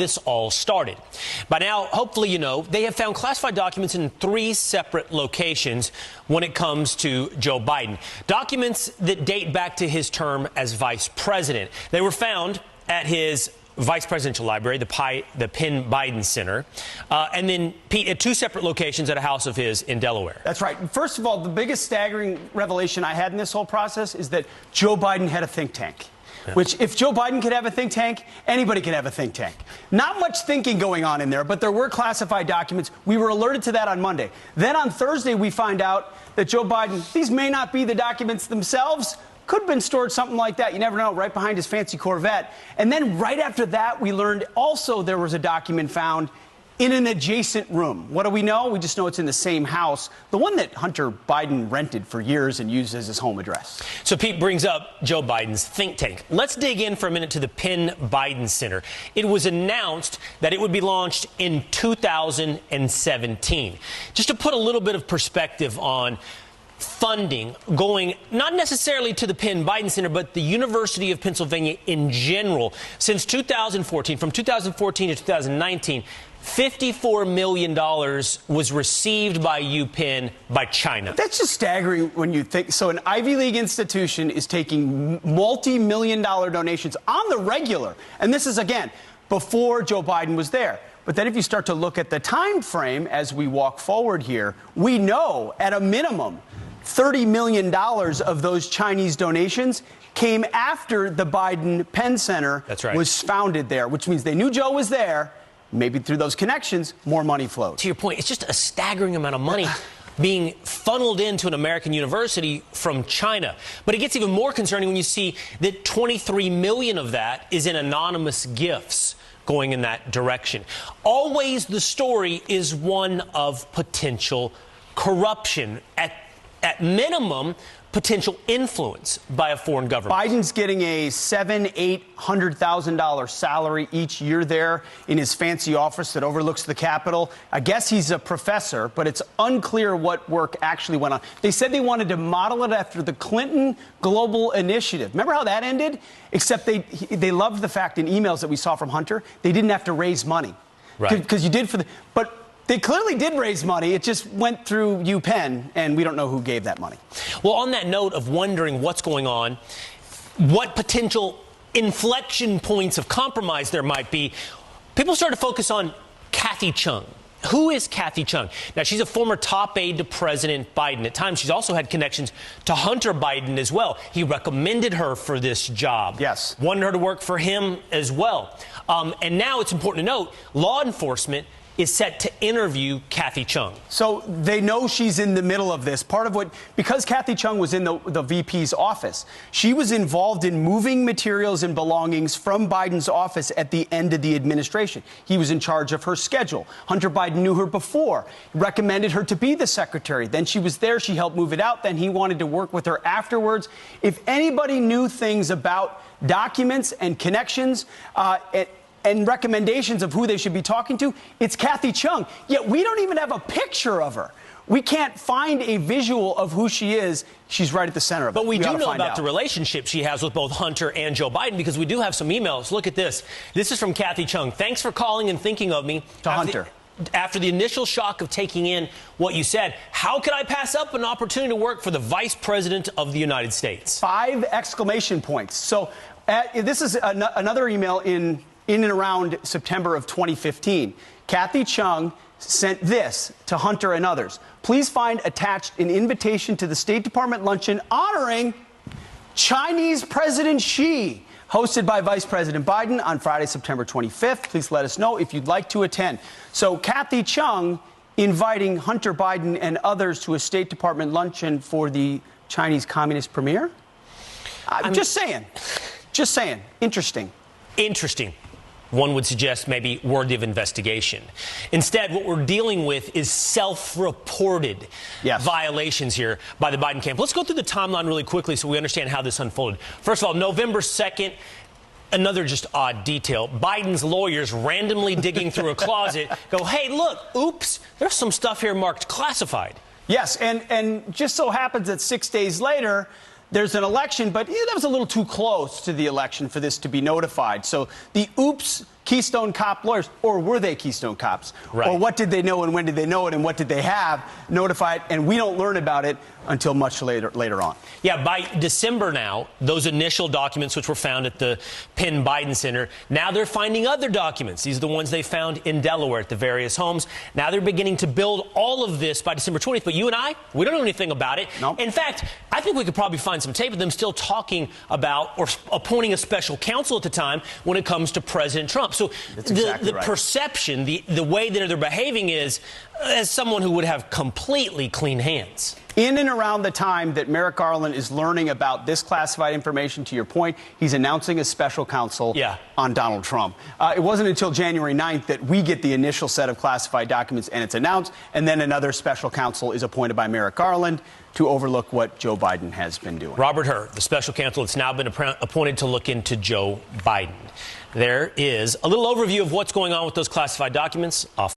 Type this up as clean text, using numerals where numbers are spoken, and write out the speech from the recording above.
this all started. By now, hopefully you know, they have found classified documents in 3 separate locations when it comes to Joe Biden. Documents that date back to his term as vice president. They were found at his vice presidential library, the Penn Biden Center, and then, Pete, at 2 separate locations at a house of his in Delaware. That's right. First of all, the biggest staggering revelation I had in this whole process is that Joe Biden had a think tank. Yeah. Which, if Joe Biden could have a think tank, anybody could have a think tank. Not much thinking going on in there, but there were classified documents. We were alerted to that on Monday. Then on Thursday, we find out that Joe Biden, these may not be the documents themselves, could have been stored something like that. You never know, right behind his fancy Corvette. And then right after that, we learned also there was a document found in an adjacent room. What do we know? We just know it's in the same house, the one that Hunter Biden rented for years and used as his home address. So Pete brings up Joe Biden's think tank. Let's dig in for a minute to the Penn Biden Center. It was announced that it would be launched in 2017. Just to put a little bit of perspective on funding going not necessarily to the Penn Biden Center, but the University of Pennsylvania in general. Since 2014, from 2014 to 2019, $54 million was received by UPenn by China. That's just staggering when you think. So an Ivy League institution is taking multi-million-dollar donations on the regular. And this is, again, before Joe Biden was there. But then if you start to look at the time frame as we walk forward here, we know at a minimum $30 million of those Chinese donations came after the Biden Penn Center was founded there, which means they knew Joe was there. Maybe through those connections, more money flowed. To your point, it's just a staggering amount of money being funneled into an American university from China. But it gets even more concerning when you see that 23 million of that is in anonymous gifts going in that direction. Always the story is one of potential corruption. At minimum, potential influence by a foreign government. Biden's getting a $700,000-$800,000 salary each year there in his fancy office that overlooks the Capitol. I guess he's a professor, but it's unclear what work actually went on. They said they wanted to model it after the Clinton Global Initiative. Remember how that ended? Except they loved the fact in emails that we saw from Hunter, they didn't have to raise money. Right. Because you did for the... But they clearly did raise money. It just went through UPenn, and we don't know who gave that money. Well, on that note of wondering what's going on, what potential inflection points of compromise there might be, people start to focus on Kathy Chung. Who is Kathy Chung? Now, she's a former top aide to President Biden. At times, she's also had connections to Hunter Biden as well. He recommended her for this job. Yes. Wanted her to work for him as well. And now it's important to note, law enforcement is set to interview Kathy Chung. So they know she's in the middle of this. Part of what, because Kathy Chung was in the VP's office, she was involved in moving materials and belongings from Biden's office at the end of the administration. He was in charge of her schedule. Hunter Biden knew her before, recommended her to be the secretary. Then she was there. She helped move it out. Then he wanted to work with her afterwards. If anybody knew things about documents and connections, and recommendations of who they should be talking to, it's Kathy Chung. Yet we don't even have a picture of her. We can't find a visual of who she is. She's right at the center of it. But we do know about the relationship she has with both Hunter and Joe Biden, because we do have some emails. Look at this. This is from Kathy Chung. Thanks for calling and thinking of me. To Hunter. After the initial shock of taking in what you said, how could I pass up an opportunity to work for the Vice President of the United States? 5 exclamation points. So this is another email in and around September of 2015. Kathy Chung sent this to Hunter and others. Please find attached an invitation to the State Department luncheon honoring Chinese President Xi, hosted by Vice President Biden on Friday, September 25th. Please let us know if you'd like to attend. So Kathy Chung inviting Hunter Biden and others to a State Department luncheon for the Chinese Communist premier? Just saying. Just saying. Interesting. Interesting. One would suggest maybe worthy of investigation. Instead, what we're dealing with is self-reported violations here by the Biden camp. Let's go through the timeline really quickly so we understand how this unfolded. First of all, November 2nd, another just odd detail. Biden's lawyers randomly digging through a closet go, hey, look, oops, there's some stuff here marked classified. Yes, and just so happens that 6 days later, there's an election, but that was a little too close to the election for this to be notified. So the oops Keystone Cop lawyers, or were they Keystone Cops? Right. Or what did they know and when did they know it and what did they have notified? And we don't learn about it until much later on. Yeah, by December now, those initial documents which were found at the Penn Biden Center, now they're finding other documents. These are the ones they found in Delaware at the various homes. Now they're beginning to build all of this by December 20th. But you and I, we don't know anything about it. Nope. In fact, I think we could probably find some tape of them still talking about or appointing a special counsel at the time when it comes to President Trump. So the perception, the way that they're behaving is as someone who would have completely clean hands. In and around the time that Merrick Garland is learning about this classified information, to your point, he's announcing a special counsel on Donald Trump. It wasn't until January 9th that we get the initial set of classified documents and it's announced, and then another special counsel is appointed by Merrick Garland to overlook what Joe Biden has been doing. Robert Hur, the special counsel that's now been appointed to look into Joe Biden. There is a little overview of what's going on with those classified documents.